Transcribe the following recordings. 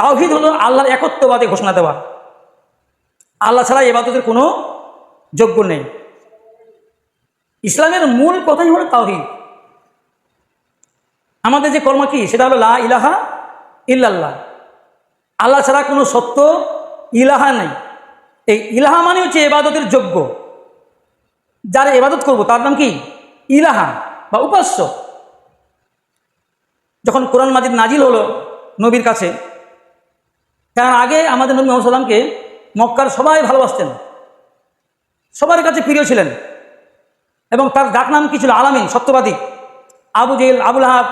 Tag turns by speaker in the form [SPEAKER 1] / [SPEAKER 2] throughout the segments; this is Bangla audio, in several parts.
[SPEAKER 1] তাওহীদ হলো আল্লাহর একত্ববাদী ঘোষণা দেওয়া, আল্লাহ ছাড়া ইবাদতের কোনো যোগ্য নেই। ইসলামের মূল কথাই হলো তাওহীদ। আমাদের যে কর্ম কি, সেটা হলো লা ইলাহা ইল্লাল্লাহ, আল্লাহ ছাড়া কোনো সত্য ইলাহা নেই। এই ইলাহা মানে হচ্ছে ইবাদতের যোগ্য, যারা ইবাদত করব তার নাম কি ইলাহা বা উপাস্য। যখন কোরআন মাজিদ নাজিল হলো নবীর কাছে, তার আগে আমাদের নবী মুহাম্মদ সাল্লামকে মক্কার সবাই ভালোবাসতেন, সবার কাছে প্রিয় ছিলেন, এবং তার ডাক নাম কি ছিল আলামিন, সত্যবাদী। আবু জেহেল, আবুল আহাব,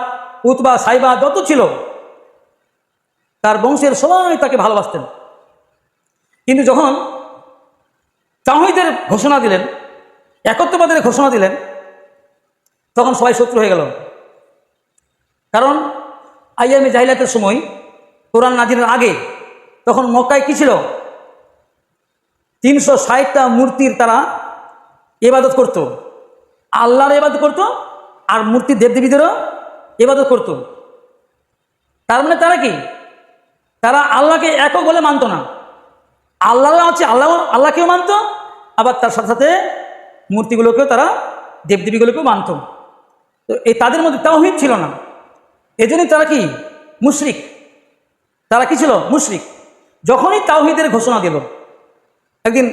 [SPEAKER 1] উতবা, সাইবা যত ছিল তার বংশের সবাই তাকে ভালোবাসতেন। কিন্তু যখন তাওহীদের ঘোষণা দিলেন, একত্ববাদের ঘোষণা দিলেন, তখন সবাই শত্রু হয়ে গেল। কারণ আইয়ামে জাহিলিয়াতের সময়, কোরআন নাজিলের আগে, তখন মক্কায় কি ছিল, 360টা মূর্তির তারা ইবাদত করত, আল্লাহর ইবাদত করত, আর মূর্তি দেবদেবীদেরও ইবাদত করত। তার মানে তারা কি, তারা আল্লাহকে একক বলে মানত না। আল্লাহ আছে, আল্লাহকেও মানত, আবার তার সাথে সাথে মূর্তিগুলোকেও, তারা দেবদেবীগুলোকেও মানত। তো এই তাদের মধ্যে তাওহীদ ছিল না, এজন্যই তারা কি মুশরিক। তারা কি ছিল মুশরিক। যখনই তাওহীদের ঘোষণা দিল, একদিন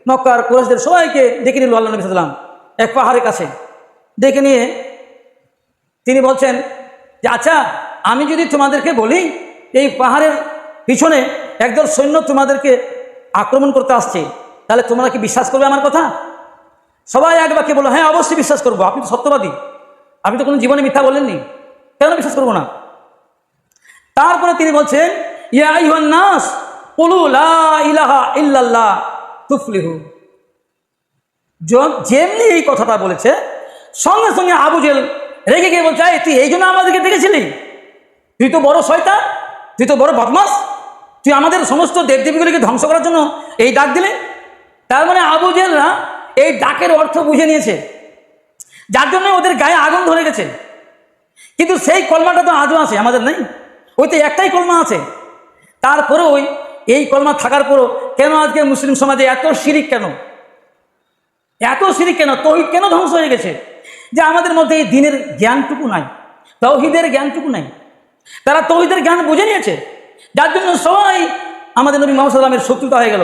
[SPEAKER 1] মক্কার কুরাইশদের সবাইকে ডেকে নিল আল্লাহ নবী সাল্লাল্লাহু আলাইহি ওয়াসাল্লাম এক পাহাড়ের কাছে। ডেকে নিয়ে তিনি বলছেন যে, আচ্ছা, আমি যদি তোমাদেরকে বলি এই পাহাড়ের পিছনে একদল সৈন্য তোমাদেরকে আক্রমণ করতে আসছে, তাহলে তোমরা কি বিশ্বাস করবে আমার কথা? সবাই এক বাক্যে বলল, হ্যাঁ অবশ্যই বিশ্বাস করবো, আপনি তো সত্যবাদী, আপনি তো কোনো জীবনে মিথ্যা বলেননি, কেন বিশ্বাস করবো না? তারপরে তিনি বলছেন, ইয়া আইয়ুহান নাস কুলু লা ইলাহা ইল্লাল্লাহ তুফলিহু। যেমনি এই কথাটা বলেছে, সঙ্গে সঙ্গে আবু জেহেল রেগে গিয়ে বলছে, তুই এই জন্য আমাদেরকে ডেকেছিলি? তুই তো বড় শয়তান, তুই তো বড় বদমাস, তুই আমাদের সমস্ত দেবদেবীগুলিকে ধ্বংস করার জন্য এই ডাক দিলে। তার মানে আবু জেহেলরা এই ডাকের অর্থ বুঝে নিয়েছে, যার জন্য ওদের গায়ে আগুন ধরে গেছে। কিন্তু সেই কলমাটা তো আজও আছে, আমাদের নেই। ওই তো একটাই কলমা আছে, তারপরে ওই এই কলমা থাকার পরও কেন আজকে মুসলিম সমাজে এত শিরিক, কেন এত শিরিক, কেন তাওহীদ কেন ধ্বংস হয়ে গেছে? যে আমাদের মধ্যে এই দ্বীনের জ্ঞানটুকু নাই, তাওহীদের জ্ঞানটুকু নাই। তারা তাওহীদের জ্ঞান বুঝে নিয়েছে, যার জন্য সবাই আমাদের নবী মুহাম্মদ সাল্লাল্লাহু আলাইহি ওয়াসাল্লামের শত্রুতা হয়ে গেল।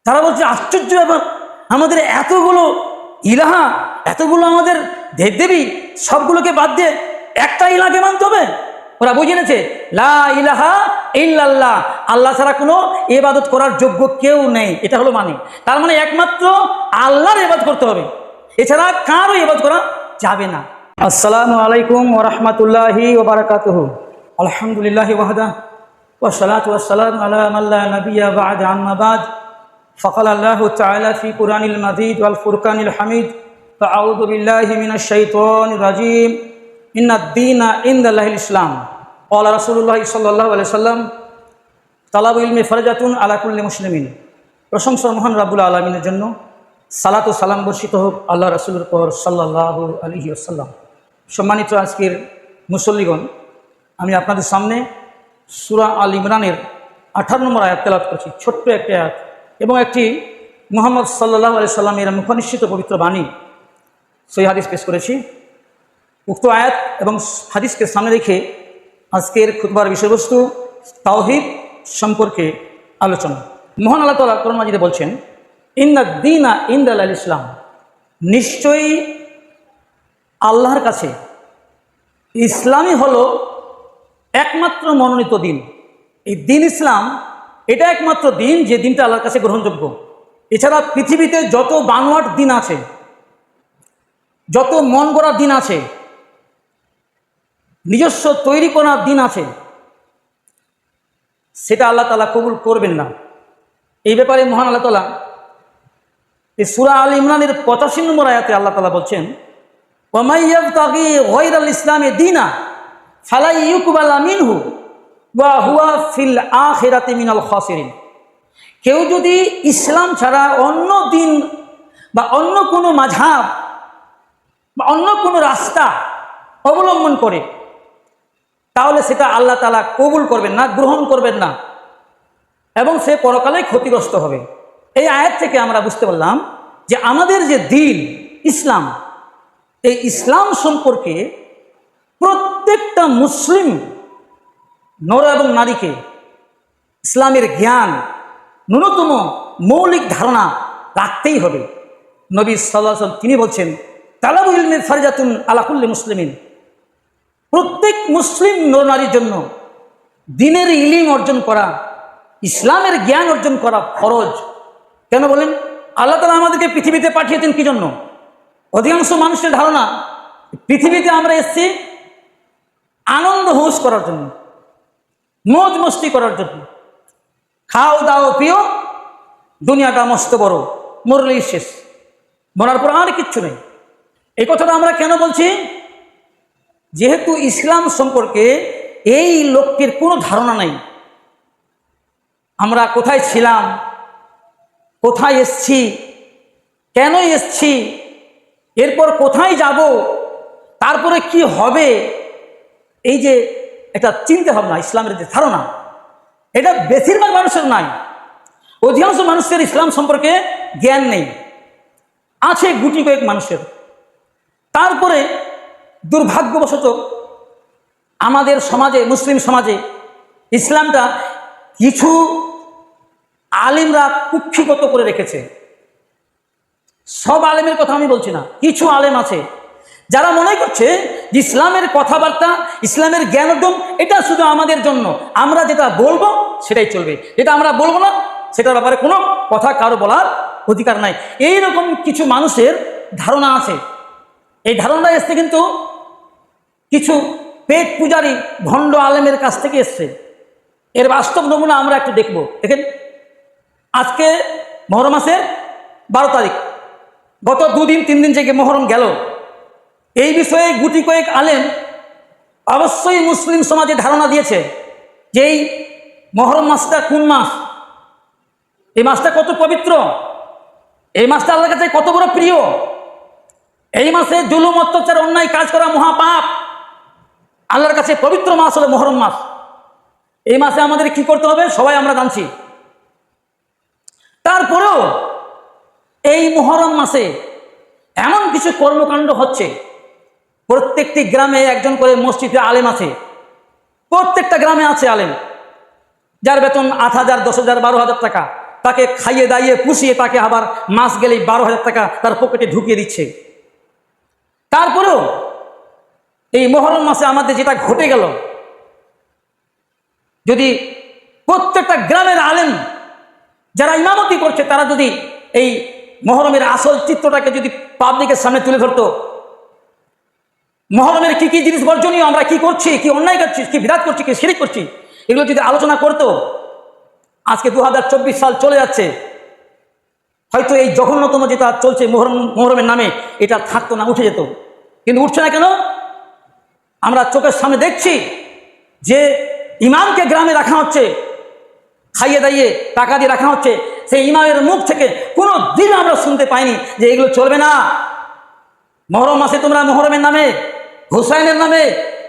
[SPEAKER 1] তারা বলছে, আশ্চর্য ব্যাপার, আমাদের এতগুলো ইলাহা, এতগুলো আমাদের দেবদেবী, সবগুলোকে বাদ দিয়ে একটা ইলাহকে মানতে হবে। ওরা বুঝে নিয়েছে লা ইলাহা ইল্লাল্লাহ, আল্লাহ ছাড়া কোনো ইবাদত করার যোগ্য কেউ নেই, এটা হলো মানে। তার মানে একমাত্র আল্লাহর ইবাদত করতে হবে, এছাড়া কারও ইবাদত করা যাবে না। আসসালামু আলাইকুম ওয়া রাহমাতুল্লাহি ওয়া বারাকাতুহু। আলহামদুলিল্লাহি ওয়াহদা ওয়া সলাতু ওয়াসসালামু আলা মান লা নাবিয়্যা বা'দা, আম্মা বা'দ। ফাকাল আল্লাহু তাআলা ফি কুরআনিল মাজিদ ওয়াল ফুরকানিল হামিদ, ফাআউযু বিল্লাহি মিনাশ শাইতানির রাজীম। ইন্নাদ-দীনা ইনদাল্লাহিল ইসলাম। ক্বালা রাসূলুল্লাহ সাল্লাল্লাহু আলাইহি ওয়াসাল্লাম, তালাবুল ইলমি ফারজাতুন আলা কুল্লি মুসলিমিন। প্রশংসা মহান রাব্বুল আলামিনের জন্য, সালাত ও সালাম বর্ষিত হোক আল্লাহ রাসূলের পর সাল্লাল্লাহু আলাইহি ওয়াসাল্লাম। সম্মানিত আজকের মুসল্লিগণ, আমি আপনাদের সামনে সূরা আল ইমরানের 18 নম্বর আয়াত তেলাওয়াত করছি, ছোট্ট একটি আয়াত, এবং একটি মুহাম্মদ সাল্লাল্লাহু আলাইহি সাল্লামের মুখনিসৃত পবিত্র বাণী, সহিহ হাদিস পেশ করেছি। উক্ত আয়াত এবং হাদিসকে সামনে রেখে আজকের খুতবার বিষয়বস্তু তাওহীদ সম্পর্কে আলোচনা। মহান আল্লাহ তাআলা কোরআন মাজিদে বলছেন, ইন্নাদ-দীনা ইনদাল্লাহিল ইসলাম, নিশ্চয়ই আল্লাহর কাছে ইসলামই হলো একমাত্র মনোনীত দিন। এই দিন ইসলাম, এটা একমাত্র দিন যে দিনটা আল্লাহর কাছে গ্রহণযোগ্য। এছাড়া পৃথিবীতে যত বানোয়াট দিন আছে, যত মন গড়া দিন আছে, নিজস্ব তৈরি করা দিন আছে, সেটা আল্লাহ তাআলা কবুল করবেন না। এই ব্যাপারে মহান আল্লাহ তাআলা এই সূরা আল ইমরানের 85 নম্বর আয়াতে আল্লাহ তাআলা বলছেন, ওয়া মান ইয়াবতাগি গায়রাল ইসলামি দীনা ফালা ইউকবালা মিনহু ওয়া হুয়া ফিল আখিরাতি মিনাল খাসিরিন। কেউ যদি ইসলাম ছাড়া অন্য দিন বা অন্য কোনো মাযহাব বা অন্য কোনো রাস্তা অবলম্বন করে, তাহলে সেটা আল্লাহ তাআলা কবুল করবেন না, গ্রহণ করবেন না, এবং সে পরকালে ক্ষতিগ্রস্ত হবে। এই আয়াত থেকে আমরা বুঝতে পারলাম যে আমাদের যে দিন ইসলাম, এই ইসলাম সম্পর্কে প্রত্যেকটা মুসলিম নর এবং নারীকে ইসলামের জ্ঞান, ন্যূনতম মৌলিক ধারণা রাখতেই হবে। নবী সাল্লাল্লাহু আলাইহি ওয়াসাল্লাম তিনি বলছেন, তালাবুল ইলমি ফারিজাতুন আলা কুল্লি মুসলিমিন, প্রত্যেক মুসলিম নর নারীর জন্য দ্বীনের ইলম অর্জন করা, ইসলামের জ্ঞান অর্জন করা ফরজ। কেন বলেন? আল্লাহ তাআলা আমাদেরকে পৃথিবীতে পাঠিয়েছেন কি জন্য? অধিকাংশ মানুষের ধারণা পৃথিবীতে আমরা এসেছি আনন্দ হুঁশ করার জন্য, মौज মস্তি করার জন্য, খাও দাও পিও, দুনিয়াটা মস্ত বড়, মরলেই শেষ, মরার পর আর কিচ্ছু নেই। এই কথাটা আমরা কেন বলছি? যেহেতু ইসলাম সম্পর্কে এই লোকটির কোনো ধারণা নেই। আমরা কোথায় ছিলাম, কোথায় এসছি, কেন এসছি, এরপর কোথায় যাব, তারপরে কি হবে, এই যে একটা চিন্তা ভাবনা, ইসলামের যে ধারণা, এটা বেশিরভাগ মানুষের নাই। অধিকাংশ মানুষের ইসলাম সম্পর্কে জ্ঞান নেই, আছে গুটি কয়েক মানুষের। তারপরে দুর্ভাগ্যবশত আমাদের সমাজে, মুসলিম সমাজে ইসলামটা কিছু আলেমরা কুক্ষিগত করে রেখেছে। সব আলেমের কথা আমি বলছি না, কিছু আলেম আছে যারা মনে করছে যে ইসলামের কথাবার্তা, ইসলামের জ্ঞান অর্জন এটা শুধু আমাদের জন্য, আমরা যেটা বলবো সেটাই চলবে, যেটা আমরা বলবো না সেটার ব্যাপারে কোনো কথা কারো বলার অধিকার নাই। এইরকম কিছু মানুষের ধারণা আছে। এই ধারণা এসছে কিন্তু কিছু পেট পূজারী ভণ্ড আলেমের কাছ থেকে এসছে। এর বাস্তব নমুনা আমরা একটু দেখব। দেখেন, আজকে মহরম মাসের 12 তারিখ, গত 2 দিন 3 দিন থেকে মহরম গেল। এই বিষয়ে গুটি কয়েক আলেম অবশ্যই মুসলিম সমাজে ধারণা দিয়েছে যে এই মহরম মাসটা কোন মাস, এই মাসটা কত পবিত্র, এই মাসটা আল্লাহর কাছে কত বড় প্রিয়, এই মাসে জুলুম, অত্যাচার, অন্যায় কাজ করা মহাপাপ, আল্লাহর কাছে পবিত্র মাস হলো মহরম মাস। এই মাসে আমাদের কি করতে হবে সবাই আমরা জানছি। তারপরেও এই মহরম মাসে এমন কিছু কর্মকাণ্ড হচ্ছে। প্রত্যেকটি গ্রামে একজন করে মসজিদে আলেম আছে, প্রত্যেকটা গ্রামে আছে আলেম, যার বেতন 8,000, 10,000, 12,000 টাকা, তাকে খাইয়ে দাইয়ে পুষিয়ে তাকে আবার মাস গেলেই 12,000 টাকা তার পকেটে ঢুকিয়ে দিচ্ছে। তারপরেও এই মহরম মাসে আমাদের যেটা ঘটে গেল, যদি প্রত্যেকটা গ্রামের আলেম যারা ইমামতি করছে তারা যদি এই মহরমের আসল চিত্রটাকে যদি পাবলিকের সামনে তুলে ধরতো, মহরমের কি কি জিনিস বর্জনীয়, আমরা কি করছি, কি অন্যায় করছি, কি বিরাট করছি, কি শিরক করছি, এগুলো যদি আলোচনা করতো, আজকে 2024 সাল চলে যাচ্ছে, হয়তো এই জঘন্যতম যেটা চলছে মহরমের নামে এটা থাকতো না, উঠে যেত। কিন্তু উঠছে না কেন? আমরা চোখের সামনে দেখছি যে ইমামকে গ্রামে রাখা হচ্ছে, খাইয়ে দাইয়ে টাকা দিয়ে রাখা হচ্ছে। সেই ইমামের মুখ থেকে কোনো দিন আমরা শুনতে পাইনি যে এগুলো চলবে না। মহরম মাসে তোমরা মহরমের নামে, হুসাইনের নামে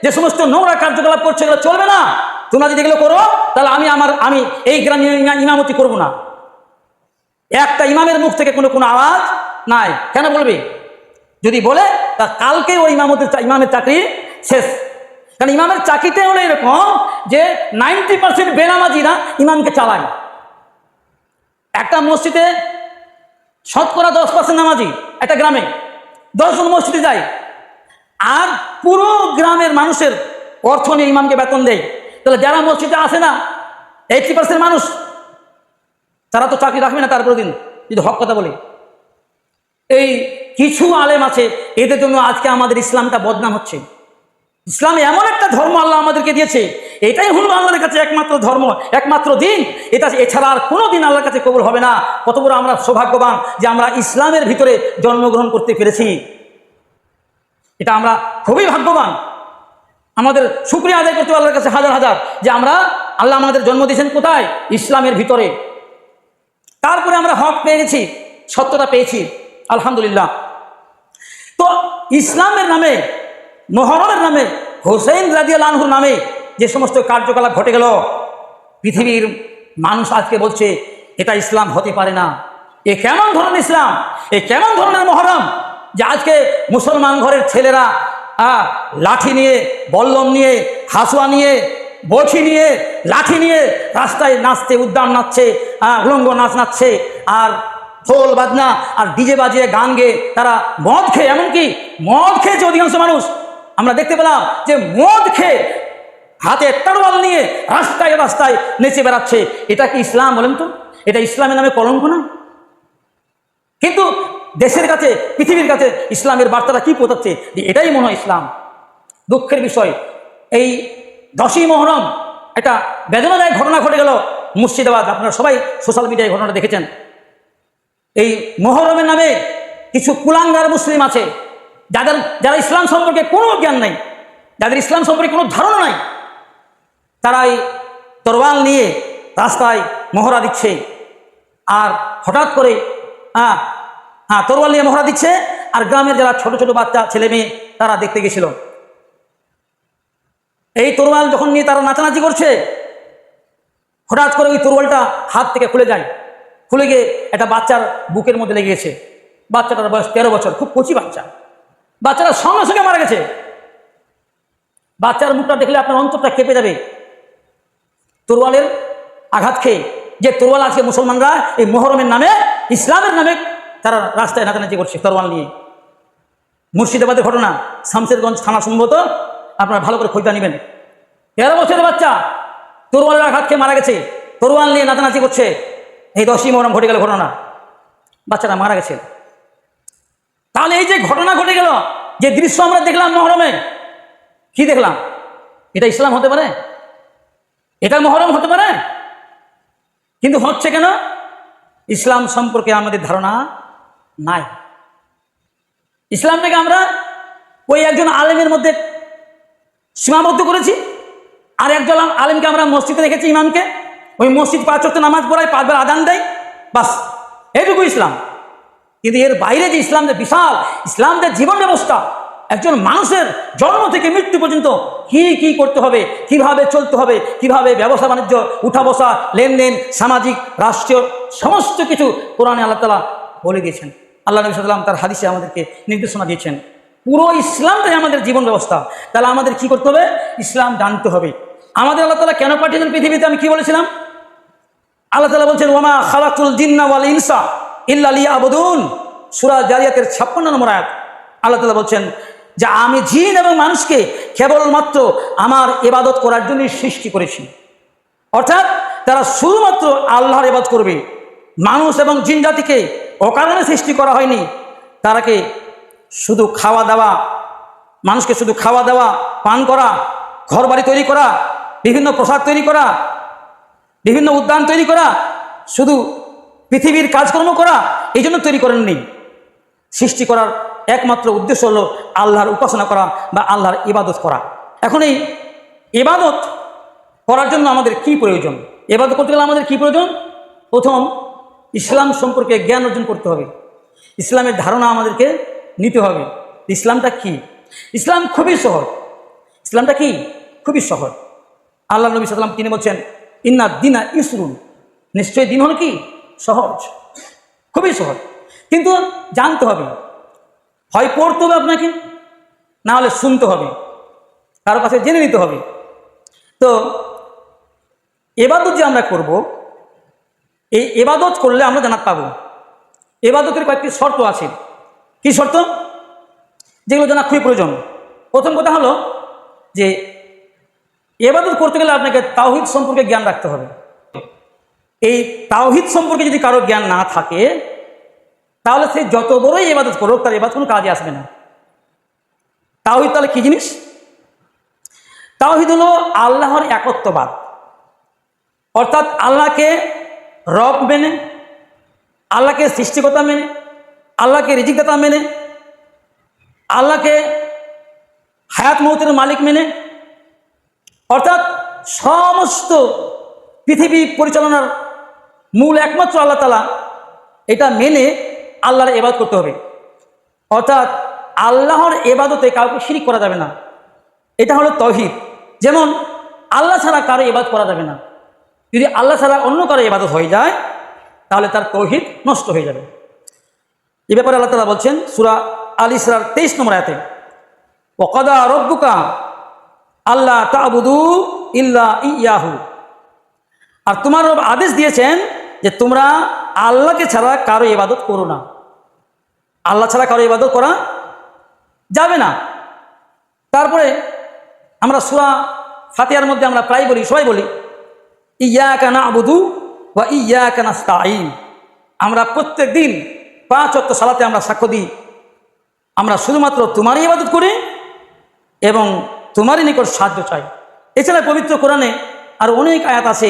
[SPEAKER 1] যে সমস্ত নোংরা কার্যকলাপ করছে এগুলো চলবে না, তোমরা যদি এগুলো করো তাহলে আমি এই গ্রামে ইমামতি করব না। একটা ইমামের মুখ থেকে কোনো আওয়াজ নাই। কেন বলবে? যদি বলে তা কালকে ওই ইমামের চাকরি শেষ। কারণ ইমামের চাকরিতে হলো এরকম যে 90% বেনামাজিরা ইমামকে চালায়। একটা মসজিদে শতকরা 10% নামাজি, একটা গ্রামে 10 জন মসজিদে যায়, আর পুরো গ্রামের মানুষের অর্থ নিয়ে ইমামকে বেতন দেয়। তাহলে যারা মসজিদে আসে না, 80% মানুষ, তারা তো চাকরি রাখবে না তারপর দিন, যদি হক কথা বলে। এই কিছু আলেম আছে, এদের জন্য আজকে আমাদের ইসলামটা বদনাম হচ্ছে। ইসলাম এমন একটা ধর্ম আল্লাহ আমাদেরকে দিয়েছে, এটাই হলো আল্লাহর কাছে একমাত্র ধর্ম, একমাত্র দিন। এটা এছাড়া আর কোনো দিন আল্লাহর কাছে কবুল হবে না। কত বড় আমরা সৌভাগ্যবান যে আমরা ইসলামের ভিতরে জন্মগ্রহণ করতে পেরেছি, এটা আমরা খুবই ভাগ্যবান। আমাদের শুকরিয়া আদায় করতে আল্লাহর কাছে হাজার হাজার যে আল্লাহ আমাদের জন্ম দিয়েছেন কোথায়? ইসলামের ভিতরে। তারপরে আমরা হক পেয়ে গেছি, সত্যতা পেয়েছি, আলহামদুলিল্লাহ। তো ইসলামের নামে, মুহররমের নামে, হুসাইন রাদিয়াল্লাহু আনহুর নামে যে সমস্ত কার্যকলাপ ঘটে গেল, পৃথিবীর মানুষ আজকে বলছে এটা ইসলাম হতে পারে না। এ কেমন ধরনের ইসলাম, এ কেমন ধরনের মহরম যে আজকে মুসলমান ঘরের ছেলেরা লাঠি নিয়ে, বল্লম নিয়ে, হাসুয়া নিয়ে, বড়শি নিয়ে, লাঠি নিয়ে রাস্তায় নাচতে, উদ্যান নাচছে, উলঙ্গ নাচ নাচছে, আর ঢোল বাজনা আর ডিজে বাজিয়ে গান গেয়ে তারা মদ খেয়ে, এমনকি মদ খেয়েছে অধিকাংশ মানুষ। আমরা দেখতে পেলাম যে মদ খেয়ে হাতে তরোয়াল নিয়ে রাস্তায় রাস্তায় নেচে বেড়াচ্ছে। এটা কি ইসলাম বলেন তো? এটা ইসলামের নামে কলঙ্ক না? কিন্তু দেশের কাছে, পৃথিবীর কাছে ইসলামের বার্তাটা কি পৌঁছাচ্ছে যে এটাই মনে হয় ইসলাম। দুঃখের বিষয়, এই 10ই মহরম একটা বেদনাদায়ক ঘটনা ঘটে গেল মুর্শিদাবাদ। আপনারা সবাই সোশ্যাল মিডিয়ায় ঘটনাটা দেখেছেন। এই মহরমের নামে কিছু কুলাঙ্গার মুসলিম আছে, যারা ইসলাম সম্পর্কে কোনো জ্ঞান নাই, যাদের ইসলাম সম্পর্কে কোনো ধারণা নাই, তারা এই তরোয়াল নিয়ে রাস্তায় মহড়া দিচ্ছে। আর হঠাৎ করে তরোয়াল নিয়ে মহড়া দিচ্ছে, আর গ্রামের যারা ছোট ছোট বাচ্চা ছেলে মেয়ে তারা দেখতে গেছিল। এই তরোয়াল যখন নিয়ে তারা নাচানাচি করছে, হঠাৎ করে ওই তরোয়ালটা হাত থেকে খুলে যায়, খুলে গিয়ে একটা বাচ্চার বুকের মধ্যে লেগে গেছে। বাচ্চাটার বয়স 13 বছর, খুব কচি বাচ্চা। বাচ্চারা সঙ্গে সঙ্গে মারা গেছে। বাচ্চার মুখটা দেখলে আপনার অন্তরটা কেঁপে যাবে। তরোয়ালের আঘাত খেয়ে, যে তরোয়াল আজকে মুসলমানরা এই মহরমের নামে, ইসলামের নামে তারা রাস্তায় নাচানাচি করছে তরোয়াল নিয়ে। মুর্শিদাবাদের ঘটনা, শামশেরগঞ্জ থানা সম্ভবত, আপনারা ভালো করে খোঁজটা নেবেন। 13 বছরের বাচ্চা তরোয়ালের আঘাত খেয়ে মারা গেছে, তরোয়াল নিয়ে নাচানাচি করছে। এই 10ই মহরম ঘটে গেল ঘটনা, বাচ্চারা মারা গেছে। তাহলে এই যে ঘটনা ঘটে গেল, যে দৃশ্য আমরা দেখলাম মহরমে, কি দেখলাম? এটা ইসলাম হতে পারে? এটা মহরম হতে পারে? কিন্তু হচ্ছে কেন? ইসলাম সম্পর্কে আমাদের ধারণা নাই। ইসলামটাকে আমরা ওই একজন আলেমের মধ্যে সীমাবদ্ধ করেছি। আর একজন আলেমকে আমরা মসজিদে রেখেছি, ইমামকে, ওই মসজিদ 5 ওয়াক্ত নামাজ পড়ায়, 5 বার আজান দেয়, বাস এইটুকু ইসলাম। কিন্তু এর বাইরে যে ইসলাম, যে বিশাল ইসলাম, যে জীবন ব্যবস্থা, একজন মানুষের জন্ম থেকে মৃত্যু পর্যন্ত কি কি করতে হবে, কিভাবে চলতে হবে, কিভাবে ব্যবসা বাণিজ্য, উঠা বসা, লেনদেন, সামাজিক, রাষ্ট্রীয় সমস্ত কিছু কোরআনে আল্লাহ তাআলা বলে দিয়েছেন। আল্লাহ নবী সাল্লাল্লাহু আলাইহি ওয়াসাল্লাম তার হাদিসে আমাদেরকে নির্দেশনা দিয়েছেন। পুরো ইসলামটাই আমাদের জীবন ব্যবস্থা। তাহলে আমাদের কি করতে হবে? ইসলাম জানতে হবে। আমাদের আল্লাহ তাআলা কেন পাঠিয়েছেন পৃথিবীতে? আমি কি বলেছিলাম? আল্লাহ তাআলা বলছেন, ওয়ামা খালাকুল জিন্না ওয়াল ইনসা ইল্লা লিয়াবুদুন। সূরা জারিয়াতের 56 নম্বর আয়াত। আল্লাহ তাআলা বলছেন যে আমি জিন এবং মানুষকে কেবলমাত্র আমার ইবাদত করার জন্য সৃষ্টি করেছি। অর্থাৎ তারা শুধুমাত্র আল্লাহর ইবাদত করবে। মানুষ এবং জিন জাতিকে অকারণে সৃষ্টি করা হয়নি। তারাকে শুধু খাওয়া দাওয়া, মানুষকে শুধু খাওয়া দাওয়া, পান করা, ঘর বাড়ি তৈরি করা, বিভিন্ন পোশাক তৈরি করা, বিভিন্ন উদ্যান তৈরি করা, শুধু পৃথিবীর কাজকর্ম করা, এই জন্য তৈরি করেননি। সৃষ্টি করার একমাত্র উদ্দেশ্য হলো আল্লাহর উপাসনা করা বা আল্লাহর ইবাদত করা। এখন এই ইবাদত করার জন্য আমাদের কি প্রয়োজন? ইবাদত করতে গেলে আমাদের কি প্রয়োজন? প্রথম, ইসলাম সম্পর্কে জ্ঞান অর্জন করতে হবে। ইসলামের ধারণা আমাদেরকে নিতে হবে। ইসলামটা কি? ইসলাম খুবই সহজ। ইসলামটা কি? খুবই সহজ। আল্লাহ নবী সাল্লাল্লাহু আলাইহি ওয়াসাল্লাম তিনি বলছেন, ইন্না দিনা ইসরুন, নিশ্চয়ই দিন হলো কি? সহজ, খুবই সহজ। কিন্তু জানতে হবে, হয় পড়তে হবে আপনাকে, না হলে শুনতে হবে, কারো কাছে জেনে নিতে হবে। তো ইবাদত যে আমরা করব, এই ইবাদত করলে আমরা জান্নাত পাবো। ইবাদতের কয়েকটি শর্ত আছে। কি শর্ত? যেগুলো জানা খুবই প্রয়োজন। প্রথম কথা হলো যে ইবাদত করতে গেলে আপনাকে তাওহীদ সম্পর্কে জ্ঞান রাখতে হবে। এই তাওহীদ সম্পর্কে যদি কারো জ্ঞান না থাকে, তাহলে সে যত বড়ই ইবাদত করুক, তার ইবাদত কোনো কাজে আসবে না। তাওহীদ তাহলে কি জিনিস? তাওহীদ হলো আল্লাহর একত্ববাদ। অর্থাৎ আল্লাহকে রব মেনে, আল্লাহকে সৃষ্টিকর্তা মেনে, আল্লাহকে রিজিকদাতা মেনে, আল্লাহকে হায়াত মৌতের মালিক মেনে, অর্থাৎ সমস্ত পৃথিবী পরিচালনার মূল একমাত্র আল্লাহ তাআলা, এটা মেনে আল্লাহর ইবাদত করতে হবে। অর্থাৎ আল্লাহর ইবাদতে কাউকে শিরিক করা যাবে না। এটা হলো তাওহীদ। যেমন আল্লাহ ছাড়া কারো ইবাদত করা যাবে না। যদি আল্লাহ ছাড়া অন্য কারো ইবাদত হয়ে যায় তাহলে তার তৌহিদ নষ্ট হয়ে যাবে। এ ব্যাপারে আল্লাহ তাআলা বলছেন সূরা আল ইসরার 23 নম্বর আয়াতে, ওয়াকাদা রব্বুকা আল্লাহ তা'বুদু ইল্লা ইয়াহু, আর তোমার রব আদেশ দিয়েছেন যে তোমরা আল্লাহকে ছাড়া কারো ইবাদত করো না। আল্লাহ ছাড়া কারো ইবাদত করা যাবে না। তারপরে আমরা সূরা ফাতিহার মধ্যে আমরা প্রায় বলি, সবাই বলি, ইয়াকা না'বুদু ওয়া ইয়াকা নাস্তাঈন। আমরা প্রত্যেক দিন 5 ওয়াক্ত সালাতে আমরা সাক্ষ্য দিই আমরা শুধুমাত্র তোমারই ইবাদত করি এবং তোমারই নিকট সাহায্য চাই। এছাড়া পবিত্র কোরআনে আর অনেক আয়াত আছে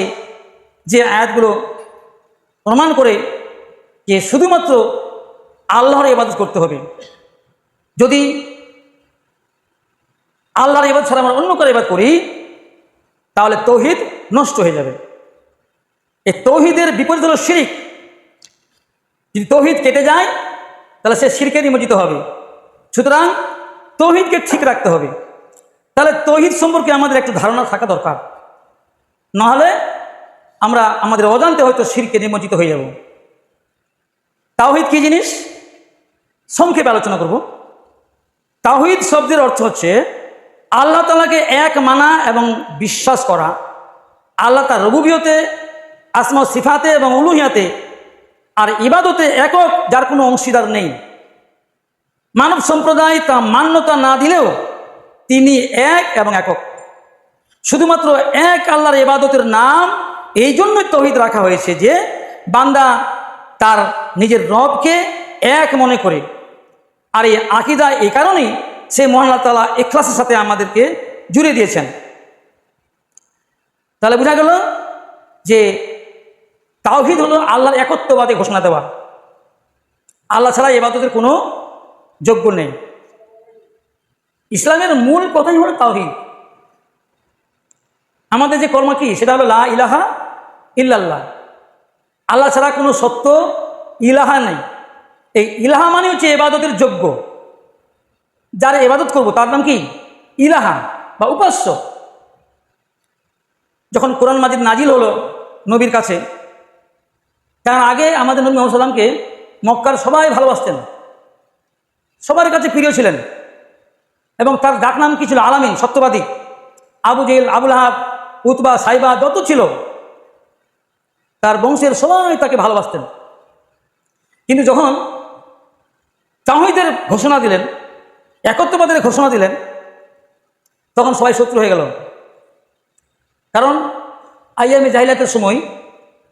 [SPEAKER 1] যে আয়াতগুলো প্রমাণ করে যে শুধুমাত্র আল্লাহর ইবাদত করতে হবে। যদি আল্লাহর ইবাদত ছাড়া আমরা অন্য কারো ইবাদত করি তাহলে তৌহিদ নষ্ট হয়ে যাবে। এই তৌহিদের বিপরীত হলো শিরক। যদি তৌহিদ কেটে যায় তাহলে সে শিরকে নিমজ্জিত হবে। সুতরাং তৌহিদকে ঠিক রাখতে হবে। তাহলে তৌহিদ সম্পর্কে আমাদের একটা ধারণা থাকা দরকার, নাহলে আমরা আমাদের অজান্তে হয়তো শিরকে নিমজ্জিত হয়ে যাব। তাওহীদ কি জিনিস সংক্ষেপে আলোচনা করব। তাওহীদ শব্দের অর্থ হচ্ছে আল্লাহ তাআলাকে এক মানা এবং বিশ্বাস করা। আল্লাহ তার রুবুবিয়তে, আসমা ও সিফাতে এবং উলুহিয়াতে আর ইবাদতে একক, যার কোনো অংশীদার নেই। মানব সম্প্রদায় তা মান্যতা না দিলেও তিনি এক এবং একক। শুধুমাত্র এক আল্লাহর ইবাদতের নাম এই জন্যই তাওহীদ রাখা হয়েছে যে বান্দা তার নিজের রবকে এক মনে করে। আর এই আকীদা এই কারণেই সে মহান আল্লাহ তাআলা ইখলাসের সাথে আমাদেরকে জুড়ে দিয়েছেন। তাহলে বোঝা গেল যে তাওহীদ হলো আল্লাহর একত্ববাদে ঘোষণা দেওয়া। আল্লাহ ছাড়া ইবাদতের কোনো যোগ্য নেই। ইসলামের মূল কথাই হলো তাওহীদ। আমাদের যে কলমা কি সেটা হলো লা ইলাহা ইল্লাল্লাহ। আল্লাহ ছাড়া কোনো সত্য ইলাহা নেই। এই ইলাহা মানে হচ্ছে ইবাদতের যোগ্য, যারা ইবাদত করব তার নাম কি ইলাহা বা উপাস্য। যখন কোরআন মাজিদ নাজিল হলো নবীর কাছে, কারণ আগে আমাদের নবী মুহাম্মদ সাল্লাল্লাহু আলাইহি ওয়াসাল্লামকে মক্কার সবাই ভালোবাসতেন, সবার কাছে প্রিয় ছিলেন এবং তার ডাক নাম কি ছিল আলামিন, সত্যবাদী। আবু জেহেল, আবুল আহাব, উতবা, সাইবা যত ছিল তার বংশের সবাই তাকে ভালোবাসতেন। কিন্তু যখন তাওহীদের ঘোষণা দিলেন, একত্ববাদের ঘোষণা দিলেন, তখন সবাই শত্রু হয়ে গেল। কারণ আইয়ামে জাহিলিয়াতের সময়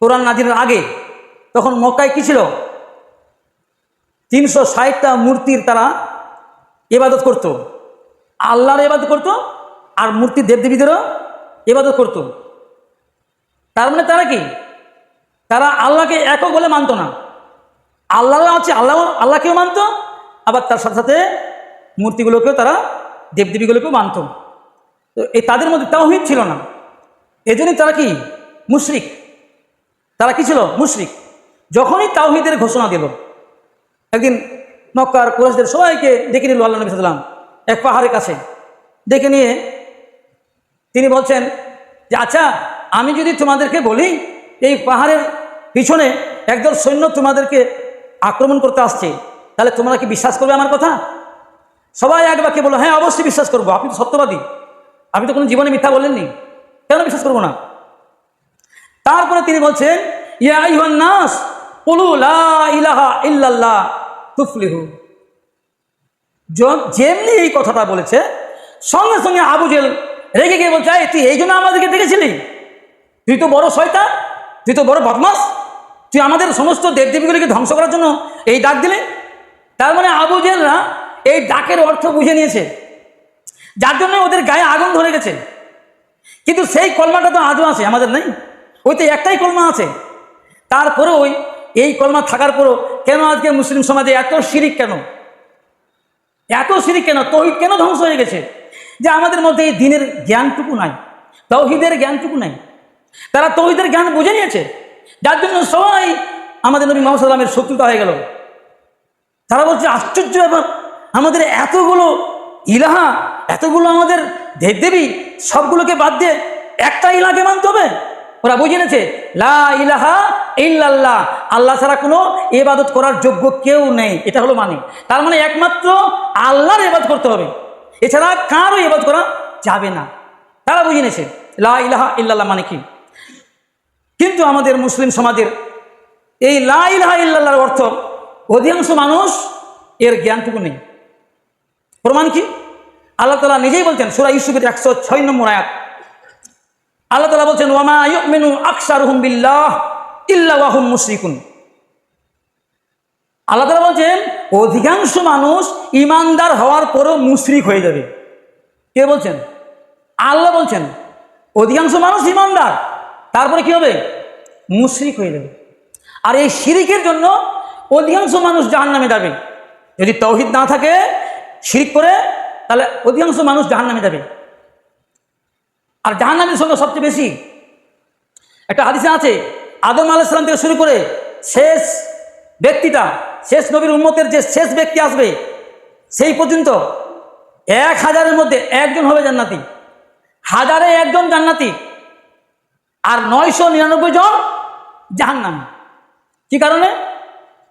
[SPEAKER 1] কোরআন নাজিলের আগে তখন মক্কায় কি ছিল 360টা মূর্তির তারা ইবাদত করত। আল্লাহর ইবাদত করত আর মূর্তির দেবদেবীদেরও ইবাদত করত। তার মানে তারা কি, তারা আল্লাহকে একক বলে মানত না। আল্লাহ আছে, আল্লাহকেও মানত, আবার তার সাথে সাথে মূর্তিগুলোকেও তারা, দেবদেবীগুলোকেও মানত। তো এই তাদের মধ্যে তাওহীদ ছিল না। এজন্যই তারা কি মুশরিক। তারা কি ছিল মুশরিক। যখনই তাওহীদের ঘোষণা দিল, একদিন মক্কার কুরাইশদের সবাইকে ডেকে নিল আল্লাহ নবী সাল্লাল্লাহু আলাইহি ওয়াসাল্লাম এক পাহাড়ের কাছে। ডেকে নিয়ে তিনি বলছেন যে আচ্ছা, আমি যদি তোমাদেরকে বলি এই পাহাড়ের পিছনে একদল সৈন্য তোমাদেরকে আক্রমণ করতে আসছে, তাহলে তোমরা কি বিশ্বাস করবে আমার কথা? সবাই এক বাক্যে বলো, হ্যাঁ অবশ্যই বিশ্বাস করবো, আপনি তো সত্যবাদী, আপনি তো কোনো জীবনে মিথ্যা বলেননি, কেন বিশ্বাস করবো না? তারপরে তিনি বলছেন ইয়া আইয়ুহান নাস কুলু লা ইলাহা ইল্লাল্লাহ তুফলিহু। যেমনি এই কথাটা বলেছে সঙ্গে সঙ্গে আবু জেহেল রেগে গিয়ে বলছে, তুই এই জন্য আমাদেরকে ডেকেছিলি? তুই তো বড় শয়তান, তুই তো বড় বদমাস, তুই আমাদের সমস্ত দেবদেবীগুলিকে ধ্বংস করার জন্য এই ডাক দিলে। তার মানে আবু জেহেলরা এই ডাকের অর্থ বুঝে নিয়েছে, যার জন্য ওদের গায়ে আগুন ধরে গেছে। কিন্তু সেই কলমাটা তো আজও আছে, আমাদের নেই। ওই তো একটাই কলমা আছে। তারপরে ওই এই কলমা থাকার পরও কেন আজকে মুসলিম সমাজে এত শিরিক, কেন এত শিরিক, কেন তাওহীদ কেন ধ্বংস হয়ে গেছে? যে আমাদের মধ্যে এই দ্বীনের জ্ঞানটুকু নাই, তাওহীদের জ্ঞানটুকু নাই। তারা তাওহীদের জ্ঞান বুঝে নিয়েছে, যার জন্য সবাই আমাদের নবী মুহাম্মদ সাল্লাল্লাহু আলাইহি ওয়াসাল্লামের শত্রুতা হয়ে গেল। তারা বলছে আশ্চর্য ব্যাপার, আমাদের এতগুলো ইলাহা, এতগুলো আমাদের দেবদেবী, সবগুলোকে বাদ দিয়ে একটা ইলাকে মানতে হবে। ওরা বুঝে নিয়েছে লা ইলাহা ইল্লাল্লাহ, আল্লাহ ছাড়া কোনো ইবাদত করার যোগ্য কেউ নেই, এটা হলো মানে। তার মানে একমাত্র আল্লাহর ইবাদত করতে হবে, এছাড়া কারও ইবাদত করা যাবে না। তারা বুঝে নিয়েছে লা ইলাহা ইল্লাল্লাহ মানে কি। কিন্তু আমাদের মুসলিম সমাজের এই লা ইলাহা ইল্লাল্লাহর অর্থ অধিকাংশ মানুষ এর জ্ঞানটুকু নেই। প্রমাণ কি? আল্লাহ তাআলা নিজেই বলছেন সূরা ইউসুফের 106 নম্বর আয়াত, আল্লাহ তাআলা বলছেন ওয়ামা ইউমিনু আকসারুহুম বিল্লাহ ইল্লা ওয়া হুম মুশরিকুন। আল্লাহ তাআলা বলছেন অধিকাংশ মানুষ ইমানদার হওয়ার পরেও মুশরিক হয়ে যাবে। কে বলছেন? আল্লাহ বলছেন অধিকাংশ মানুষ ইমানদার, তারপরে কি হবে? মুশরিক হয়ে যাবে। আর এই শিরিকের জন্য অধিকাংশ মানুষ জাহান্নামে যাবে। যদি তাওহীদ না থাকে, শিরিক করে, তাহলে অধিকাংশ মানুষ জাহান্নামে যাবে। আর জাহান্নামের সংখ্যা সবচেয়ে বেশি। একটা হাদিসে আছে আদম আলাইহিস সালাম থেকে শুরু করে শেষ ব্যক্তিটা, শেষ নবীর উম্মতের যে শেষ ব্যক্তি আসবে সেই পর্যন্ত 1000-এর মধ্যে একজন হবে জান্নাতি, 1000-এ একজন জান্নাতি, আর 999 জন জাহান্নামী। কি কারণে?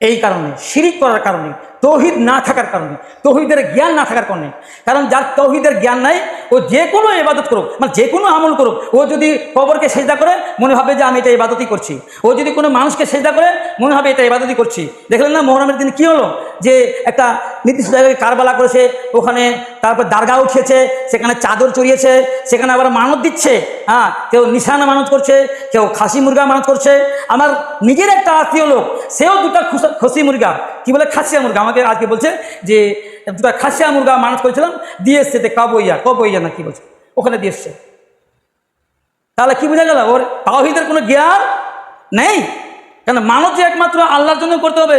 [SPEAKER 1] এই কারণে শিরিক করার কারণে, তৌহিদ না থাকার কারণে, তৌহিদের জ্ঞান না থাকার কারণে। কারণ যার তৌহিদের জ্ঞান নাই, ও যে কোনো ইবাদত করুক, মানে যে কোনো আমল করুক, ও যদি কবরকে সেজদা করে মনে হবে যে আমি এটা ইবাদতই করছি, ও যদি কোনো মানুষকে সেজদা করে মনে হবে এটা ইবাদতই করছি। দেখলেন না মুহররমের দিন কি হলো, যে একটা নির্দিষ্ট জায়গায় কারবালা করেছে, ওখানে তারপর দারগা উঠিয়েছে, সেখানে চাদর চড়িয়েছে, সেখানে আবার মানত দিচ্ছে। হ্যাঁ, কেউ নিশানা মানত করছে, কেউ খাসি মুরগা মানত করছে। আমার নিজের একটা আত্মীয় লোক, সেও দুটা খাসি মুরগা, কি বলে খাসিয়া মুরগা, আমাকে আজকে বলছে যে দুটা খাসিয়া মুরগা মানুষ করেছিলাম, দিয়ে এসছে কবইয়া না কি বলছে, ওখানে দিয়ে এসছে। তাহলে কি বোঝা গেল? ওর তাওহীদের কোনো জ্ঞান নেই। কেন? মানত যে একমাত্র আল্লাহর জন্য করতে হবে,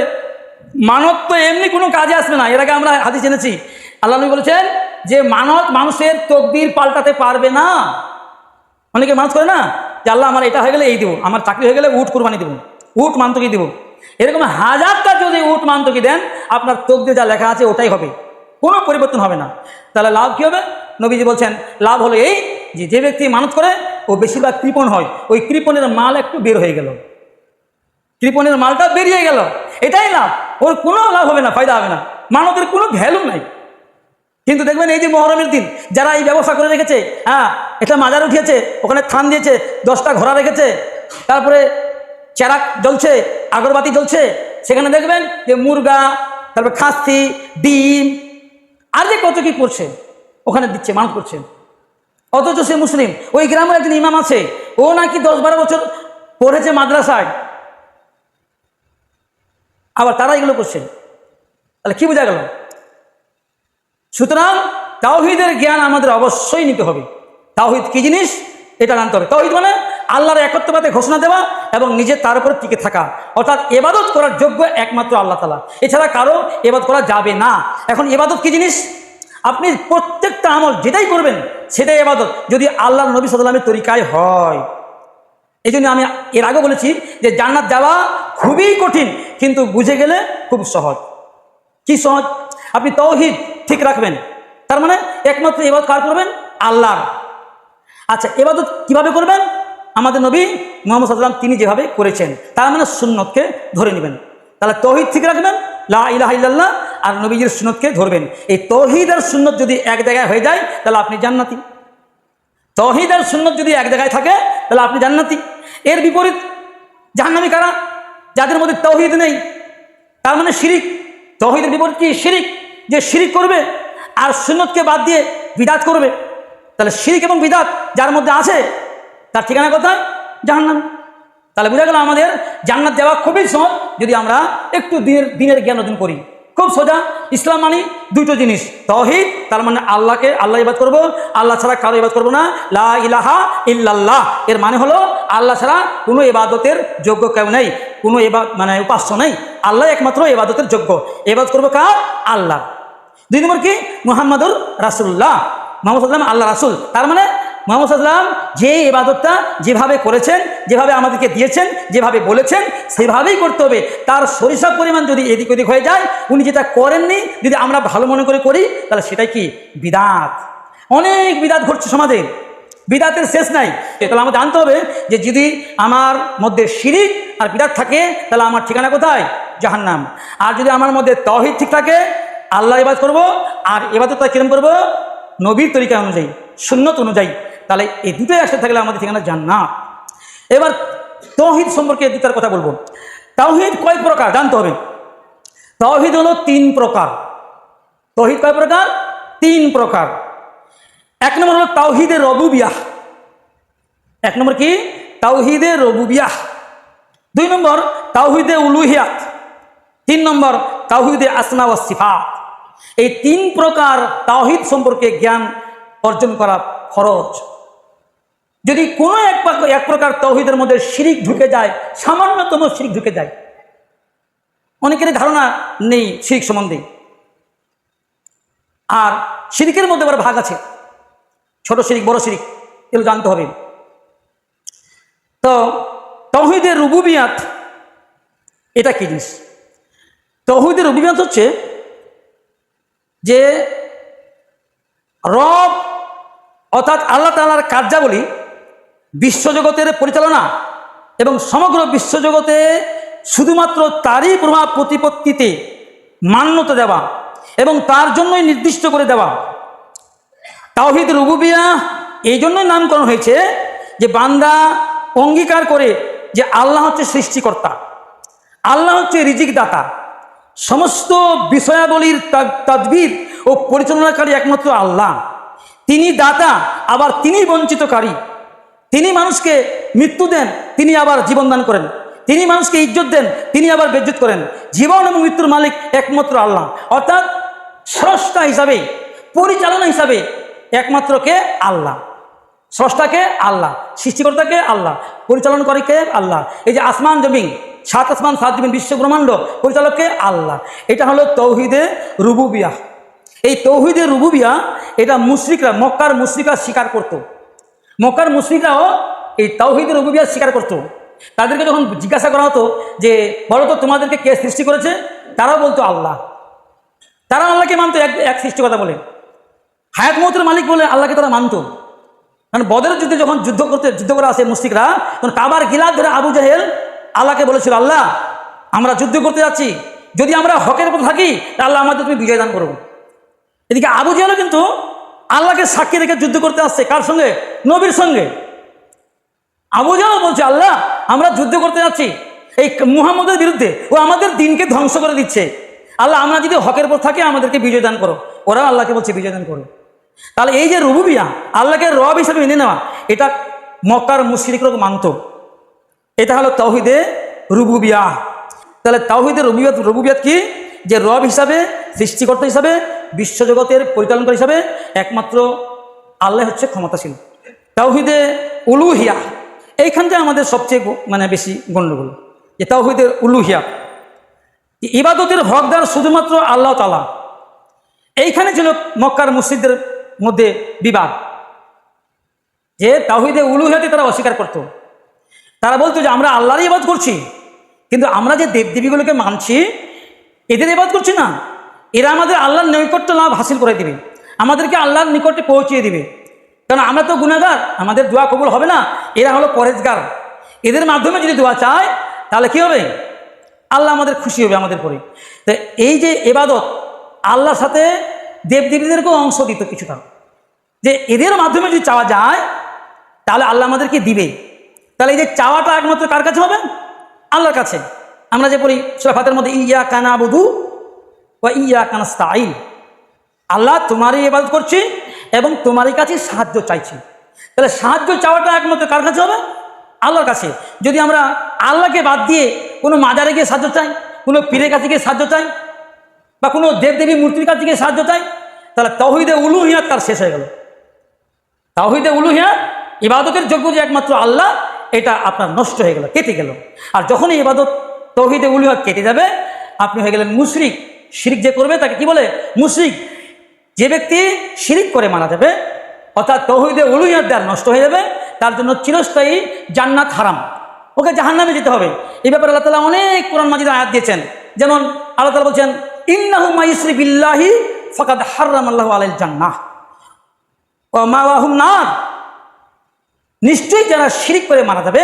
[SPEAKER 1] মানত তো এমনি কোনো কাজে আসবে না। এর আগে আমরা হাদিস জেনেছি, আল্লাহ নবী বলেছেন যে মানত মানুষের তকদির পাল্টাতে পারবে না। অনেকে মানত করে না যে আল্লাহ আমার এটা হয়ে গেলে এই দেবো, আমার চাকরি হয়ে গেলে উট কুরবানি দেবো, উট মান্তকি দেবো। এরকম 1000টা যদি উট মান্তকি দেন, আপনার তকদিরে যা লেখা আছে ওটাই হবে, কোনো পরিবর্তন হবে না। তাহলে লাভ কি হবে? নবীজি বলছেন লাভ হলো এই যে, যে ব্যক্তি মানত করে ও বেশিরভাগ কৃপণ হয়, ওই কৃপণের মাল একটু বের হয়ে গেল, কৃপণের মালটা বেরিয়ে গেল, এটাই লাভ। ওর কোনো লাভ হবে না, ফায়দা হবে না, মানতের কোনো ভ্যালু নাই। কিন্তু দেখবেন এই যে মুহররমের দিন যারা এই ব্যবস্থা করে রেখেছে, হ্যাঁ, এটা মাজার উঠিয়েছে, ওখানে থান দিয়েছে, 10টা ঘোড়া রেখেছে, তারপরে চেরাক জ্বলছে, আগরবাতি জ্বলছে, সেখানে দেখবেন যে মুরগা, তারপর খাসি, ডিম, আর যে কত কি করছে ওখানে দিচ্ছে, মানত করছে। অথচ সে মুসলিম। ওই গ্রামের একজন ইমাম আছে, ও নাকি 10-12 বছর পড়েছে মাদ্রাসায়, আবার তারা এগুলো করছে। তাহলে কি বোঝা গেল? সুতরাং তাওহীদের জ্ঞান আমাদের অবশ্যই নিতে হবে। তাওহীদ কি জিনিস এটা জানতে হবে। তাওহীদ মানে আল্লাহর একত্ববাদে ঘোষণা দেওয়া এবং নিজে তার উপরে টিকে থাকা, অর্থাৎ ইবাদত করার যোগ্য একমাত্র আল্লাহ তাআলা, এছাড়া কারো ইবাদত করা যাবে না। এখন ইবাদত কি জিনিস? আপনি প্রত্যেকটা আমল যেটাই করবেন সেটাই ইবাদত, যদি আল্লাহর নবী সাল্লাল্লাহু আলাইহি ওয়াসাল্লামের তরিকায় হয়। এই জন্য আমি এর আগে বলেছি যে জান্নাত যাওয়া খুবই কঠিন, কিন্তু বুঝে গেলে খুব সহজ। কি সহজ? আপনি তাওহীদ ঠিক রাখবেন, তার মানে একমাত্র ইবাদত কার করবেন? আল্লাহর। আচ্ছা, ইবাদত কিভাবে করবেন? আমাদের নবী মুহাম্মদ সাল্লাল্লাহু আলাইহি ওয়াসাল্লাম তিনি যেভাবে করেছেন, তার মানে সুন্নতকে ধরে নেবেন। তাহলে তাওহীদ ঠিক রাখবেন, লা ইলাহা ইল্লাল্লাহ, আর নবীজির সুন্নতকে ধরবেন। এই তাওহীদ আর সুন্নত যদি এক জায়গায় হয়ে যায় তাহলে আপনি জান্নাতি। তাওহীদ আর সুন্নত যদি এক জায়গায় থাকে তাহলে আপনি জান্নাতি। এর বিপরীত জাহান্নামী কারা? যাদের মধ্যে তাওহীদ নেই, তার মানে শিরিক। তাওহীদের বিপরীত কি? শিরিক। যে শিরিক করবে আর সুন্নতকে বাদ দিয়ে বিদাত করবে, তাহলে শিরিক এবং বিদাত যার মধ্যে আছে তার ঠিকানা কোথায়? জাহান্নাম। তাহলে বোঝা গেল আমাদের জান্নাত যাওয়া খুবই সহজ যদি আমরা একটু দিনের জ্ঞান অর্জন করি। খুব সোজা। ইসলাম মানে দুটো জিনিস, তাওহীদ, তার মানে আল্লাহকে আল্লাহ ইবাদত করব, আল্লাহ ছাড়া কারো ইবাদত করব না। লা ইলাহা ইল্লাল্লাহ, এর মানে হলো আল্লাহ ছাড়া কোনো ইবাদতের যোগ্য কেউ নেই, কোনো মানে উপাস্য নেই, আল্লাহ একমাত্র ইবাদতের যোগ্য। ইবাদত করবো কার? আল্লাহ। 2 নম্বর কি? মুহাম্মাদুর রাসূলুল্লাহ, মুহাম্মদ সাল্লাল্লাহু আলাইহি ওয়াসাল্লাম আল্লাহ রাসূল। তার মানে মুহাম্মদ সাল্লাল্লাহু আলাইহি ওয়াসাল্লাম যে ইবাদতটা যেভাবে করেছেন, যেভাবে আমাদেরকে দিয়েছেন, যেভাবে বলেছেন সেভাবেই করতে হবে। তার সরিষা পরিমাণ যদি এদিক ওদিক হয়ে যায়, উনি যেটা করেননি যদি আমরা ভালো মনে করে করি, তাহলে সেটাই কি? বিদাত। অনেক বিদাত ঘটছে সমাজে। বিদাতের শেষ নাই। তাহলে আমাকে জানতে হবে যে যদি আমার মধ্যে শিরিক আর বিদাত থাকে তাহলে আমার ঠিকানা কোথায়? জাহান্নাম। আর যদি আমার মধ্যে তাওহীদ ঠিক থাকে, আল্লাহর ইবাদত করব, আর ইবাদতটা কিরকম করব? নবীর তরিকা অনুযায়ী, সুন্নত অনুযায়ী, তাহলে এই দুটোই একসাথে থাকলে আমাদের ঠিকানা জান্নাত। এবার তাওহীদ সম্পর্কে দুটার কথা বলবো। তাওহীদ কয় প্রকার জানতে হবে। তাওহীদ হলো 3 প্রকার। তাওহীদ কয় প্রকার? 3 প্রকার। 1 নম্বর হলো তাওহীদে রুবুবিয়াহ। 1 নম্বর কি? তাওহীদে রুবুবিয়াহ। 2 নম্বর তাওহীদে উলুহিয়াত। 3 নম্বর তাওহীদে আসমা ওয়াস সিফাত। এই 3 প্রকার তাওহীদ সম্পর্কে জ্ঞান অর্জন করা ফরজ। যদি কোনো এক প্রকার তাওহীদের মধ্যে শিরিক ঢুকে যায়, সামান্যতম শিরিক ঢুকে যায়, অনেকেরই ধারণা নেই শিরিক সম্বন্ধে। আর শিরিকের মধ্যে আবার ভাগ আছে, ছোট শিরিক, বড় শিরিক, এগুলো জানতে হবে। তো তাওহীদে রুবুবিয়াত এটা কি জিনিস? তাওহীদে রুবুবিয়াত হচ্ছে যে রব অর্থাৎ আল্লাহ তাআলার কার্যাবলী, বিশ্বজগতের পরিচালনা এবং সমগ্র বিশ্বজগতে শুধুমাত্র তারই প্রভাব প্রতিপত্তিতে মান্যতা দেওয়া এবং তার জন্যই নির্দিষ্ট করে দেওয়া। তাওহীদ রুবুবিয়াহ এই জন্যই নামকরণ হয়েছে যে বান্দা অঙ্গীকার করে যে আল্লাহ হচ্ছে সৃষ্টিকর্তা, আল্লাহ হচ্ছে রিজিক দাতা, সমস্ত বিষয়াবলীর তাদবীর ও পরিচালনাকারী একমাত্র আল্লাহ। তিনি দাতা, আবার তিনি বঞ্চিতকারী। তিনি মানুষকে মৃত্যু দেন, তিনি আবার জীবন দান করেন। তিনি মানুষকে ইজ্জত দেন, তিনি আবার বেজ্জত করেন। জীবন এবং মৃত্যুর মালিক একমাত্র আল্লাহ। অর্থাৎ স্রষ্টা হিসাবে, পরিচালনা হিসাবে একমাত্র কে? আল্লাহ। স্রষ্টাকে আল্লাহ, সৃষ্টিকর্তাকে আল্লাহ, পরিচালনকারীকে আল্লাহ। এই যে আসমান জমিন, 7 আসমান 7 জমিন, বিশ্ব ব্রহ্মাণ্ড পরিচালককে আল্লাহ। এটা হলো তাওহীদে রুবুবিয়াহ। এই তাওহীদে রুবুবিয়াহ এটা মুশরিকরা, মক্কার মুশরিকরা স্বীকার করত। মক্কার মুশরিকরাও এই তাওহীদে রুবুবিয়াহ স্বীকার করত। তাদেরকে যখন জিজ্ঞাসা করা হতো যে বলো তো তোমাদেরকে কে সৃষ্টি করেছে, তারাও বলতো আল্লাহ। তারা আল্লাহকে মানতো এক সৃষ্টিকর্তা বলে, হায়াত মৌতের মালিক বলে আল্লাহকে তারা মানত। কারণ বদরের যুদ্ধে যখন যুদ্ধ করে আসে মুশরিকরা, তখন কাবার গিলাফ ধরে আবু জাহেল আল্লাহকে বলেছিল, আল্লাহ আমরা যুদ্ধ করতে যাচ্ছি, যদি আমরা হকের উপর থাকি তাহলে আমাদের তুমি বিজয় দান করো। এদিকে আবু জাহেলও কিন্তু আল্লাহকে সাক্ষী রেখে যুদ্ধ করতে আসছে, কার সঙ্গে? নবীর সঙ্গে। আবু জাহেল বলছে, আল্লাহ আমরা যুদ্ধ করতে যাচ্ছি এই মুহাম্মদের বিরুদ্ধে, ও আমাদের দিনকে ধ্বংস করে দিচ্ছে, আল্লাহ আমরা যদি হকের উপর থাকি আমাদেরকে বিজয় দান করো। ওরা আল্লাহকে বলছে বিজয় দান করো। তাহলে এই যে রুবুবিয়াহ, আল্লাহকে রব হিসেবে মেনে নেওয়া, এটা মক্কার মুশরিকরা মানত। এটা হলো তাওহীদে রুবুবিয়াহ। তাহলে তাওহীদে রুবুবিয়াত কি? যে রব হিসাবে, সৃষ্টিকর্তা হিসাবে, বিশ্বজগতের পরিচালনকারী হিসাবে একমাত্র আল্লাহ হচ্ছে ক্ষমতাশীল। তাওহীদে উলুহিয়াহ, এইখানটা আমাদের সবচেয়ে বেশি গণ্ডগোল, যে তাওহীদে উলুহিয়াহ, ইবাদতের হকদার শুধুমাত্র আল্লাহ তাআলা। এইখানে ছিল মক্কার মুশরিকদের মধ্যে বিবাদ, যে তাওহীদে উলুহিয়াতে তারা অস্বীকার করত। তারা বলতো যে আমরা আল্লাহরই ইবাদত করছি, কিন্তু আমরা যে দেবদেবীগুলোকে মানছি এদের ইবাদত করছি না, এরা আমাদের আল্লাহর নৈকট্য লাভ হাসিল করে দিবে, আমাদেরকে আল্লাহর নিকটে পৌঁছিয়ে দিবে। কারণ আমরা তো গুনাহগার, আমাদের দোয়া কবুল হবে না। এরা হলো পরেজগার, এদের মাধ্যমে যদি দোয়া চায় তাহলে কি হবে? আল্লাহ আমাদের খুশি হবে আমাদের পরে। তো এই যে ইবাদত, আল্লাহর সাথে দেবদেবীদেরকেও অংশ দিত কিছুটা, যে এদের মাধ্যমে যদি চাওয়া যায় তাহলে আল্লাহ আমাদেরকে দিবে। তাহলে এই যে চাওয়াটা একমাত্র কার কাছে হবে? আল্লাহর কাছে। আমরা যে পড়ি সূরা ফাতিহার মধ্যে, ইয়্যাকা না'বুদু ওয়া ইয়্যাকা নাস্তাঈন, আল্লাহ তোমারই ইবাদত করছি এবং তোমারই কাছে সাহায্য চাইছি। তাহলে সাহায্য চাওয়াটা একমাত্র কার কাছে হবে? আল্লাহর কাছে। যদি আমরা আল্লাহকে বাদ দিয়ে কোনো মাজারে গিয়ে সাহায্য চাই, কোনো পীরের কাছে গিয়ে সাহায্য চাই, বা কোনো দেবদেবী মূর্তির কাছে গিয়ে সাহায্য চাই, তাহলে তাওহীদে উলুহিয়াত তার শেষ হয়ে গেল। তাওহীদে উলুহিয়াত, ইবাদতের যোগ্য যে একমাত্র আল্লাহ, এটা আপনার নষ্ট হয়ে গেল, কেটে গেল। আর যখন এই ইবাদত তাওহীদে উলুহিয়াত কেটে যাবে, আপনি হয়ে গেলেন মুশরিক। শিরিক যে করবে তাকে কি বলে? মুশরিক। যে ব্যক্তি শিরিক করে মারা যাবে, অর্থাৎ তাওহীদে উলুহিয়াত দ্বার নষ্ট হয়ে যাবে, তার জন্য চিরস্থায়ী জান্নাত হারাম, ওকে জাহান্নামে যেতে হবে। এই ব্যাপারে আল্লাহ তাআলা অনেক কোরআন মাজিদে আয়াত দিয়েছেন। যেমন আল্লাহ তাআলা বলছেন, ইন্নাহু মাইয়ুশরিক বিল্লাহি ফাকাদ হারামাল্লাহু আলাইহিল জান্নাহ ওয়া মাওয়াহুন নার। নিশ্চয়ই যারা শিরিক করে মারা যাবে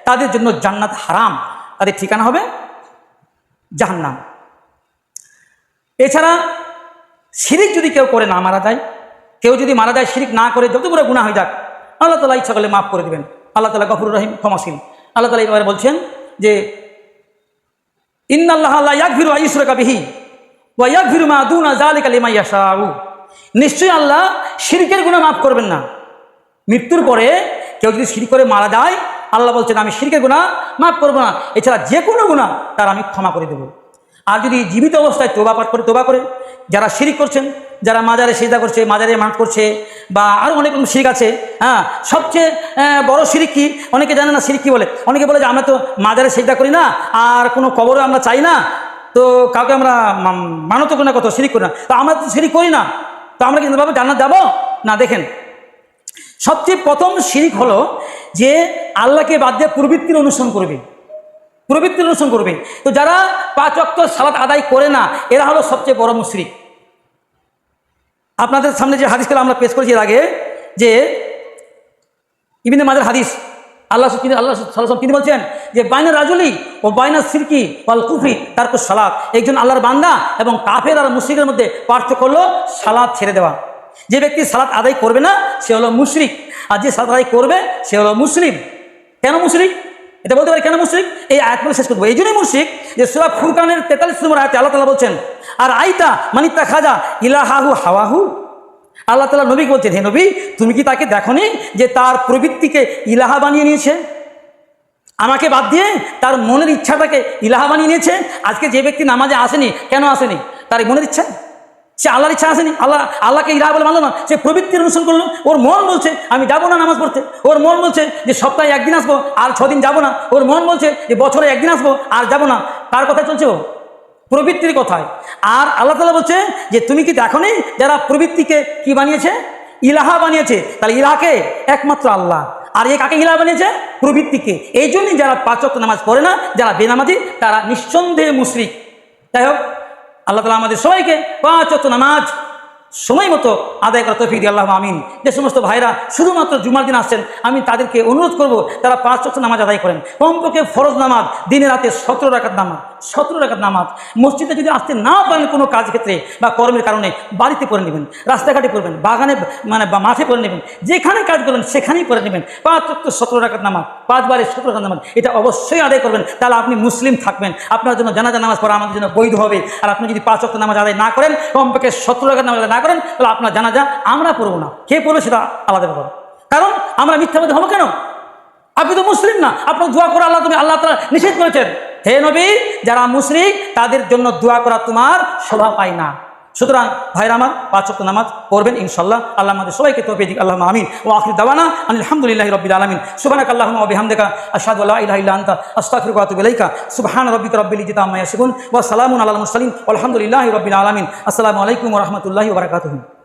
[SPEAKER 1] তাদের জন্য জান্নাত হারাম, তাদের ঠিকানা হবে জাহান্নাম। এছাড়া শিরিক যদি কেউ করে না মারা যায়, কেউ যদি মারা যায় শিরিক না করে, যত বড় গুনাহ হয়ে যাক, আল্লাহ তাআলা ইচ্ছা করলে মাফ করে দেবেন। আল্লাহ তাআলা গফুরুর রহিম, ক্ষমাশীল। আল্লাহ তাআলা এবারে বলছেন যে ইন্নাল্লাহা লা ইয়াগফিরু আন ইউশরাকা বিহি ওয়া ইয়াগফিরু মা দুনা যালিকা লিমান ইয়াশাউ। নিশ্চয়ই আল্লাহ শিরকের গুনাহ মাফ করবেন না। মৃত্যুর পরে কেউ যদি শিরক করে মারা যায়, আল্লাহ বলছেন আমি শিরকের গুনাহ মাফ করব না, এছাড়া যে কোনো গুনাহ তার আমি ক্ষমা করে দেব। আর যদি জীবিত অবস্থায় তোবা করে যারা শিরিক করছেন, যারা মাজারে সিজদা করছে, মাজারে মানত করছে, বা আরও অনেক রকম শিরিক আছে, হ্যাঁ, সবচেয়ে বড় শিরিক কি অনেকে জানে না। শিরিক কি বলে? অনেকে বলে যে আমরা তো মাজারে সিজদা করি না, আর কোনো কবরও আমরা চাই না, তো কাউকে আমরা মানত করি না, কত শিরিক করি না, তো আমরা তো শিরিক করি না, তো আমরা কিন্তু ভাবে জান্নাত যাবো না। দেখেন, সবচেয়ে প্রথম শিরিক হলো যে আল্লাহকে বাদ দিয়ে প্রবৃত্তির অনুসরণ করবে, প্রবৃত্তির অনুসরণ করবে। তো যারা 5 ওয়াক্ত সালাত আদায় করে না, এরা হলো সবচেয়ে বড় মুশরিক। আপনাদের সামনে যে হাদিসগুলো আমরা পেশ করেছি এর আগে, যে ইবনে মাজার হাদিস, আল্লাহ সাল্লাল্লাহু তিনি বলছেন যে বাইনা রাজুলি ও বাইনা সিরকি ওয়াল কুফরি তারকু সালাত। একজন আল্লাহর বান্দা এবং কাফের আর মুশরিকের মধ্যে পার্থক্য হলো সালাত ছেড়ে দেওয়া। যে ব্যক্তি সালাত আদায় করবে না সে হলো মুশরিক, আর যে সালাত আদায় করবে সে হলো মুসলিম। কেন মুশরিক? এটা বলতে পারি কেন মুশরিক? এই আয়াতগুলো শেষ করবো। এই জন্যই মুশরিক যে সূরা ফুরকানের 43 নম্বর আয়াতে আল্লাহ তাআলা বলছেন, আর আইতা মানিত্তা খাজা ইলাহাহু হাওয়াহু। আল্লাহ তাআলা নবীকে বলছেন, হে নবী, তুমি কি তাকে দেখোনি যে তার প্রবৃত্তিকে ইলাহা বানিয়ে নিয়েছে? আমাকে বাদ দিয়ে তার মনের ইচ্ছাটাকে ইলাহা বানিয়ে নিয়েছে। আজকে যে ব্যক্তি নামাজে আসেনি, কেন আসেনি? তার মনের ইচ্ছা, সে আল্লাহর ইচ্ছা আসেনি, আল্লাহকে ইলাহা বলে মানলো না, সে প্রবৃত্তির অনুসরণ করলো। ওর মন বলছে আমি যাবো না নামাজ পড়তে, ওর মন বলছে যে সপ্তাহে 1 দিন আসবো আর 6 দিন যাবো না, ওর মন বলছে যে বছরে 1 দিন আসবো আর যাবো না। কার কথা চলছে? ও প্রবৃত্তির কথায়। আর আল্লাহ তাআলা বলছে যে তুমি কি দেখোনি যারা প্রবৃত্তিকে কি বানিয়েছে? ইলাহা বানিয়েছে। তাহলে ইলাহাকে একমাত্র আল্লাহ, আর এ কাকে ইলাহা বানিয়েছে? প্রবৃত্তিকে। এই জন্যই যারা 5 ওয়াক্ত নামাজ পড়ে না, যারা বেনামাজি, তারা নিঃসন্দেহে মুশরিক। যাই হোক, আল্লাহ তাআলা আমাদের সবাইকে 5 ওয়াক্ত নামাজ সময় মতো আদায় করা তৌফিক দিয়ে আল্লাহ আমিন। যে সমস্ত ভাইরা শুধুমাত্র জুমার দিন আসছেন, আমি তাদেরকে অনুরোধ করব তারা 5 ওয়াক্ত নামাজ আদায় করেন। কমপক্ষে ফরজ নামাজ দিনে রাতে 17 রাকাত নামাজ, 17 রাকাত নামাজ। মসজিদে যদি আসতে না পারেন কোনো কাজ ক্ষেত্রে বা কর্মের কারণে, বাড়িতে করে নেবেন, রাস্তাঘাটে করবেন, বাগানে বা মাঠে করে নেবেন, যেখানে কাজ করবেন সেখানেই করে নেবেন। 5 ওয়াক্ত 17 রাকাত নামাজ, 5 বারে 17 রাকাত নামাজ, এটা অবশ্যই আদায় করবেন। তাহলে আপনি মুসলিম থাকবেন, আপনার জন্য জানাজা নামাজ পড়া আমাদের জন্য বৈধ হবে। আর আপনি যদি 5 ওয়াক্ত নামাজ আদায় না করেন, কমপক্ষে 17 রাকাত নামাজ আদায় না করেন, তাহলে আপনার জানাজা আমরা পড়বো না, কে পড়বে সেটা আলাদা ব্যাপার। কারণ আমরা মিথ্যাবাদী হবো কেন? আপনি তো মুসলিম না, আপনার দোয়া করা আল্লাহ তাআলা নিষেধ করেছেন। হে নবী, যারা মুশরিক তাদের জন্য দোয়া করা তোমার শোভা পায় না। সুতরাং ভাইরা আমার 5 ওয়াক্ত নামাজ পড়বেন ইনশাআল্লাহ। আল্লাহ আমাদের সবাইকে তৌফিক দিক, আল্লাহুম্মা আমিন। ওয়া আখিরু দাওয়ানা আলহামদুলিল্লাহি রাব্বিল আলামিন। সুবহানাকাল্লাহুম্মা ওয়া বিহামদিকা আশহাদু আল্লা ইলাহা ইল্লা আনতা আস্তাগফিরুকা ওয়া আতুবু ইলাইকা। সুবহানা রাব্বিকা রাব্বিল ইজ্জাতি আম্মা ইয়াসিফুন ওয়া সালামুন আলাল মুরসালিন ওয়া আলহামদুলিল্লাহি রাব্বিল আলামিন। আসসালামু আলাইকুম ওয়া রাহমাতুল্লাহি ওয়া বারাকাতুহু।